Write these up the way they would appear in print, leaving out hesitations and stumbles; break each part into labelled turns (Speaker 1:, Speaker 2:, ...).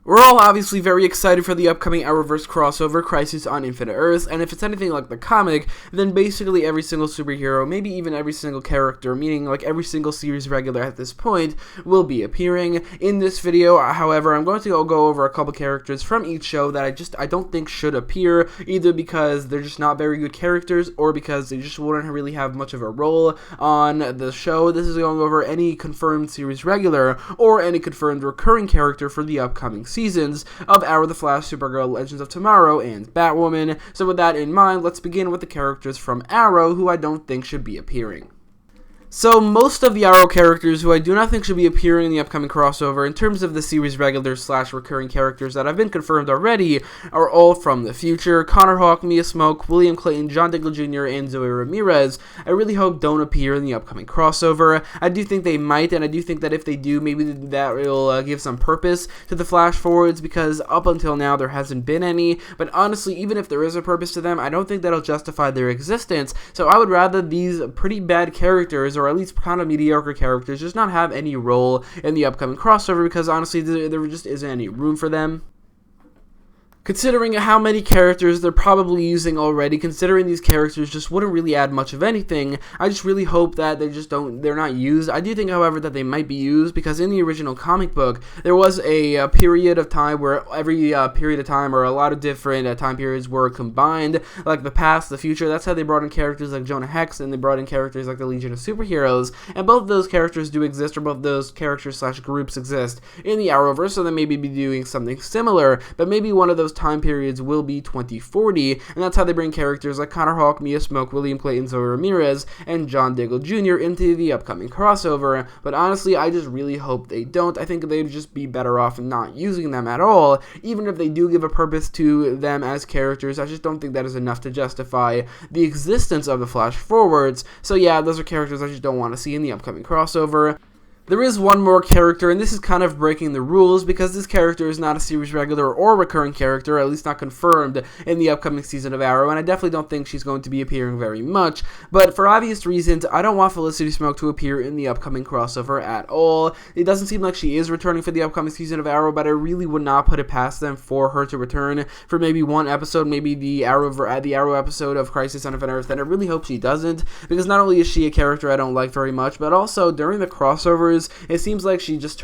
Speaker 1: We're all obviously very excited for the upcoming Arrowverse crossover, Crisis on Infinite Earths, and if it's anything like the comic, then basically every single superhero, maybe even every single character, meaning like every single series regular at this point, will be appearing. In this video, however, I'm going to go over a couple characters from each show that I don't think should appear, either because they're just not very good characters, or because they just wouldn't really have much of a role on the show. This is going over any confirmed series regular, or any confirmed recurring character for the upcoming seasons of Arrow, the Flash, Supergirl, Legends of Tomorrow, and Batwoman. So with that in mind, let's begin with the characters from Arrow who I don't think should be appearing. So, most of the Arrow characters who I do not think should be appearing in the upcoming crossover, in terms of the series regulars / recurring characters that have been confirmed already, are all from the future. Connor Hawke, Mia Smoak, William Clayton, John Diggle Jr., and Zoe Ramirez, I really hope don't appear in the upcoming crossover. I do think they might, and I do think that if they do, maybe that will give some purpose to the flash forwards, because up until now there hasn't been any. But honestly, even if there is a purpose to them, I don't think that'll justify their existence. So I would rather these pretty bad characters, or at least kind of mediocre characters, just not have any role in the upcoming crossover, because honestly there just isn't any room for them. Considering how many characters they're probably using already, considering these characters just wouldn't really add much of anything, I just really hope that they're not used. I do think, however, that they might be used, because in the original comic book, there was a period of time where every period of time, or a lot of different time periods were combined, like the past, the future. That's how they brought in characters like Jonah Hex, and they brought in characters like the Legion of Superheroes, and both of those characters do exist, or both those characters / groups exist in the Arrowverse, so they may be doing something similar, but maybe one of those time periods will be 2040, and that's how they bring characters like Connor Hawke, Mia Smoak, William Clayton, Zoe Ramirez, and John Diggle Jr. into the upcoming crossover. But honestly, I just really hope they don't. I think they'd just be better off not using them at all. Even if they do give a purpose to them as characters, I just don't think that is enough to justify the existence of the Flash Forwards. So yeah, those are characters I just don't want to see in the upcoming crossover. There is one more character, and this is kind of breaking the rules, because this character is not a series regular or recurring character, at least not confirmed in the upcoming season of Arrow, and I definitely don't think she's going to be appearing very much. But for obvious reasons, I don't want Felicity Smoak to appear in the upcoming crossover at all. It doesn't seem like she is returning for the upcoming season of Arrow, but I really would not put it past them for her to return for maybe one episode, maybe the Arrow episode of Crisis on Infinite Earths, and I really hope she doesn't, because not only is she a character I don't like very much, but also during the crossovers, it seems like she just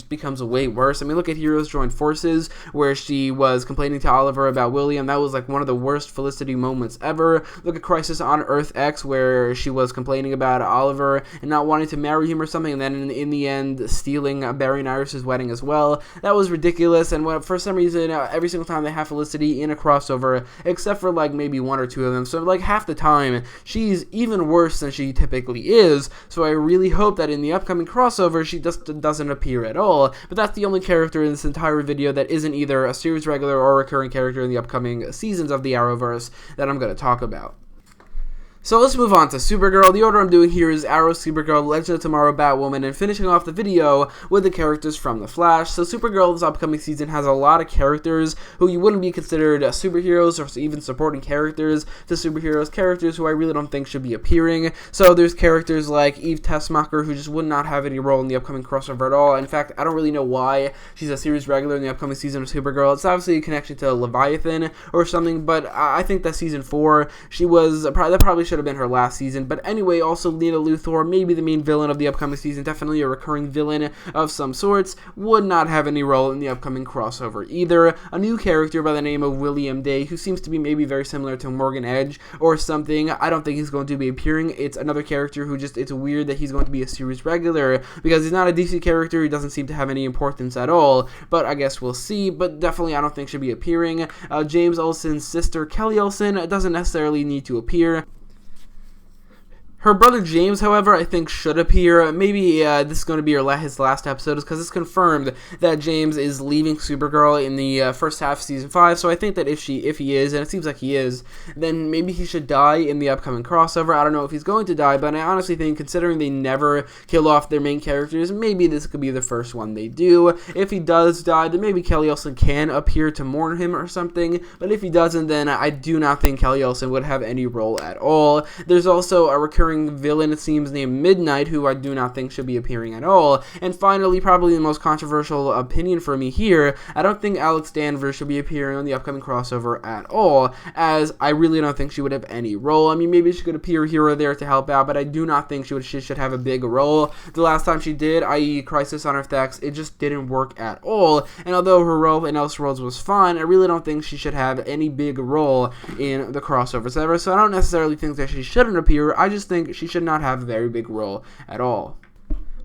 Speaker 1: becomes way worse. I mean, look at Heroes Join Forces, where she was complaining to Oliver about William. That was like one of the worst Felicity moments ever. Look at Crisis on Earth X, where she was complaining about Oliver and not wanting to marry him or something, and then in the end stealing Barry and Iris' wedding as well. That was ridiculous, and for some reason, every single time they have Felicity in a crossover, except for like maybe one or two of them, so like half the time, she's even worse than she typically is. So I really hope that in the upcoming crossover, she just doesn't appear at all. But that's the only character in this entire video that isn't either a series regular or recurring character in the upcoming seasons of the Arrowverse that I'm going to talk about. So let's move on to Supergirl. The order I'm doing here is Arrow, Supergirl, Legends of Tomorrow, Batwoman, and finishing off the video with the characters from The Flash. So Supergirl this upcoming season has a lot of characters who you wouldn't be considered superheroes or even supporting characters to superheroes, characters who I really don't think should be appearing. So there's characters like Eve Tessmacher, who just would not have any role in the upcoming crossover at all. In fact, I don't really know why she's a series regular in the upcoming season of Supergirl. It's obviously a connection to Leviathan or something, but I think that season 4, that probably should have been her last season. But anyway, also Lena Luthor, maybe the main villain of the upcoming season, definitely a recurring villain of some sorts, would not have any role in the upcoming crossover either. A new character by the name of William Day, who seems to be maybe very similar to Morgan Edge or something. I don't think he's going to be appearing. It's another character who it's weird that he's going to be a series regular, because he's not a DC character. He doesn't seem to have any importance at all, but I guess we'll see. But definitely I don't think should be appearing. James Olsen's sister, Kelly Olsen, doesn't necessarily need to appear. Her brother James, however, I think should appear. Maybe this is going to be his last episode, because it's confirmed that James is leaving Supergirl in the first half of season 5. So I think that if he is, and it seems like he is, then maybe he should die in the upcoming crossover. I don't know if he's going to die, but I honestly think, considering they never kill off their main characters, maybe this could be the first one they do. If he does die, then maybe Kelly Olsen can appear to mourn him or something. But if he doesn't, then I do not think Kelly Olsen would have any role at all. There's also a recurring recurring villain, it seems, named Midnight, who I do not think should be appearing at all. And finally, probably the most controversial opinion for me here, I don't think Alex Danvers should be appearing on the upcoming crossover at all, as I really don't think she would have any role. I mean, maybe she could appear here or there to help out, but I do not think she should have a big role. The last time she did, i.e. Crisis on Earth X, it just didn't work at all, and although her role in Elseworlds was fine, I really don't think she should have any big role in the crossovers ever, so I don't necessarily think that she shouldn't appear, I just think she should not have a very big role at all.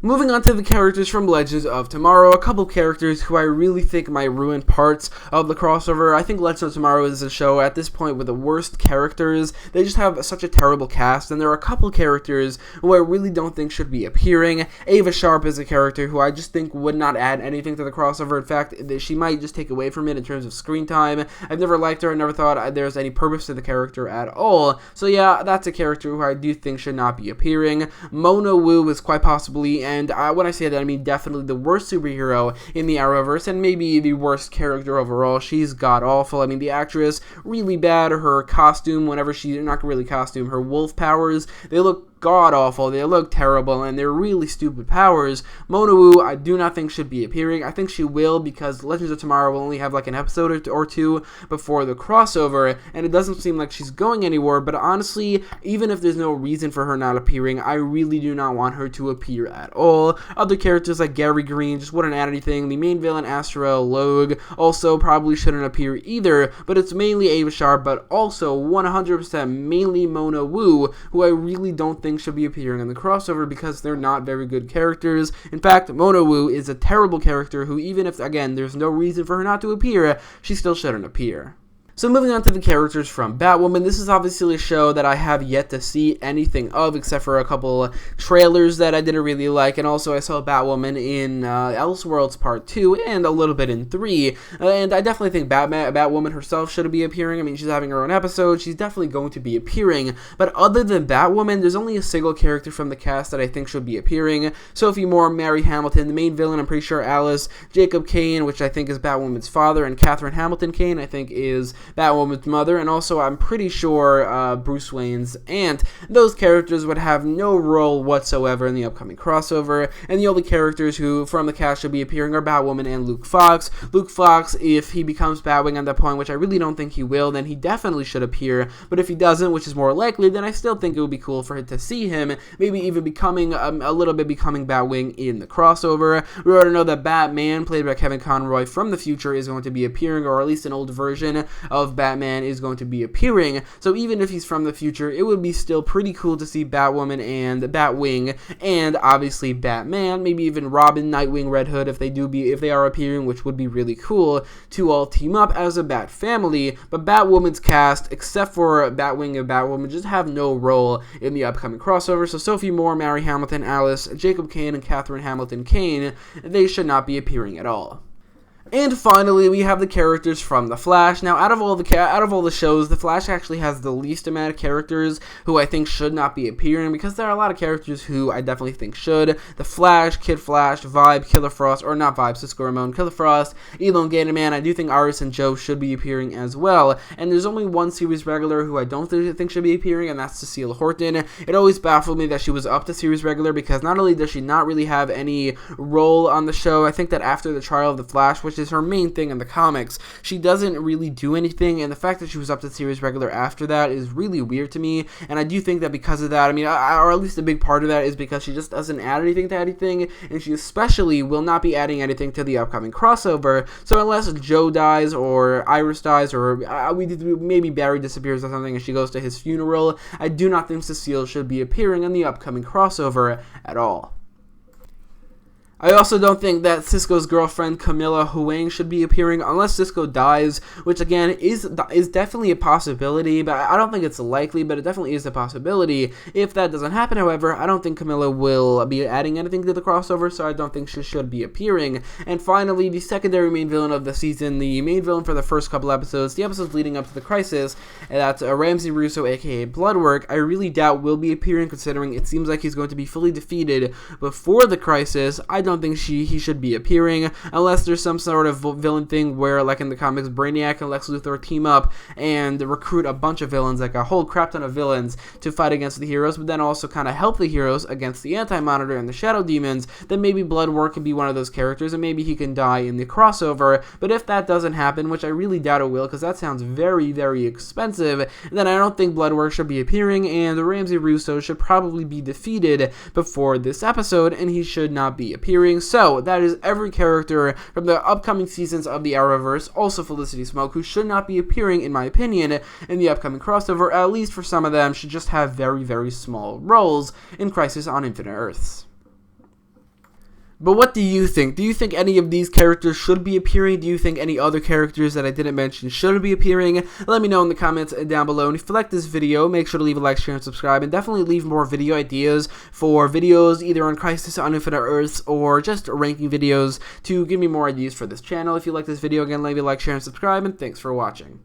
Speaker 1: Moving on to the characters from Legends of Tomorrow, a couple characters who I really think might ruin parts of the crossover. I think Legends of Tomorrow is a show at this point with the worst characters. They just have such a terrible cast, and there are a couple characters who I really don't think should be appearing. Ava Sharp is a character who I just think would not add anything to the crossover. In fact, she might just take away from it in terms of screen time. I've never liked her. I never thought there's any purpose to the character at all. So yeah, that's a character who I do think should not be appearing. Mona Wu is quite possibly, and when I say that, I mean definitely the worst superhero in the Arrowverse, and maybe the worst character overall. She's god-awful. I mean, the actress, really bad. Her costume, whenever she's not really costume, her wolf powers, they look god-awful, they look terrible, and they're really stupid powers. Mona Wu, I do not think should be appearing. I think she will, because Legends of Tomorrow will only have like an episode or two before the crossover, and it doesn't seem like she's going anywhere, but honestly, even if there's no reason for her not appearing, I really do not want her to appear at all. Other characters like Gary Green just wouldn't add anything. The main villain, Astrael Logue, also probably shouldn't appear either, but it's mainly Ava Sharp, but also 100% mainly Mona Wu, who I really don't think should be appearing in the crossover because they're not very good characters. In fact, Mona Wu is a terrible character who, even if, again, there's no reason for her not to appear, she still shouldn't appear. So moving on to the characters from Batwoman, this is obviously a show that I have yet to see anything of except for a couple trailers that I didn't really like, and also I saw Batwoman in Elseworlds Part 2 and a little bit in 3, and I definitely think Batwoman herself should be appearing. I mean, she's having her own episode, she's definitely going to be appearing, but other than Batwoman, there's only a single character from the cast that I think should be appearing. Sophie Moore, Mary Hamilton, the main villain, I'm pretty sure Alice, Jacob Kane, which I think is Batwoman's father, and Catherine Hamilton Kane, I think is Batwoman's mother, and also I'm pretty sure Bruce Wayne's aunt. Those characters would have no role whatsoever in the upcoming crossover, and the only characters who from the cast should be appearing are Batwoman and Luke Fox. Luke Fox, if he becomes Batwing at that point, which I really don't think he will, then he definitely should appear, but if he doesn't, which is more likely, then I still think it would be cool for him to see him, maybe even becoming a little bit becoming Batwing in the crossover. We already know that Batman, played by Kevin Conroy from the future, is going to be appearing, or at least an old version of Batman is going to be appearing, so even if he's from the future, it would be still pretty cool to see Batwoman and Batwing, and obviously Batman, maybe even Robin, Nightwing, Red Hood, if they are appearing, which would be really cool, to all team up as a Bat family. But Batwoman's cast, except for Batwing and Batwoman, just have no role in the upcoming crossover, so Sophie Moore, Mary Hamilton, Alice, Jacob Kane, and Catherine Hamilton Kane, they should not be appearing at all. And finally, we have the characters from The Flash. Now, out of all the shows, The Flash actually has the least amount of characters who I think should not be appearing, because there are a lot of characters who I definitely think should. The Flash, Kid Flash, Vibe, Killer Frost, or not Vibe, Cisco Ramon, Killer Frost, Elongated Man. I do think Iris and Joe should be appearing as well. And there's only one series regular who I don't think should be appearing, and that's Cecile Horton. It always baffled me that she was up to series regular, because not only does she not really have any role on the show, I think that after the trial of the Flash, which is her main thing in the comics, she doesn't really do anything, and the fact that she was up to series regular after that is really weird to me, and I do think that because of that, I mean, or at least a big part of that is because she just doesn't add anything to anything, and she especially will not be adding anything to the upcoming crossover, so unless Joe dies, or Iris dies, or maybe Barry disappears or something and she goes to his funeral, I do not think Cecile should be appearing in the upcoming crossover at all. I also don't think that Cisco's girlfriend, Camilla Huang, should be appearing unless Cisco dies, which again is definitely a possibility, but I don't think it's likely, but it definitely is a possibility. If that doesn't happen, however, I don't think Camilla will be adding anything to the crossover, so I don't think she should be appearing. And finally, the secondary main villain of the season, the main villain for the first couple episodes, the episodes leading up to the crisis, and that's Ramsey Russo, aka Bloodwork, I really doubt will be appearing, considering it seems like he's going to be fully defeated before the crisis. I don't don't think he should be appearing unless there's some sort of villain thing where, like in the comics, Brainiac and Lex Luthor team up and recruit a bunch of villains, like a whole crap ton of villains, to fight against the heroes, but then also kind of help the heroes against the Anti-Monitor and the Shadow Demons. Then maybe Bloodwork can be one of those characters, and maybe he can die in the crossover. But if that doesn't happen, which I really doubt it will, because that sounds very, very expensive, then I don't think Bloodwork should be appearing, and Ramsey Russo should probably be defeated before this episode, and he should not be appearing. So that is every character from the upcoming seasons of the Arrowverse, also Felicity Smoak, who should not be appearing, in my opinion, in the upcoming crossover. At least for some of them, should just have very, very small roles in Crisis on Infinite Earths. But what do you think? Do you think any of these characters should be appearing? Do you think any other characters that I didn't mention should be appearing? Let me know in the comments down below. And if you like this video, make sure to leave a like, share, and subscribe. And definitely leave more video ideas for videos either on Crisis on Infinite Earths or just ranking videos to give me more ideas for this channel. If you like this video, again, leave a like, share, and subscribe. And thanks for watching.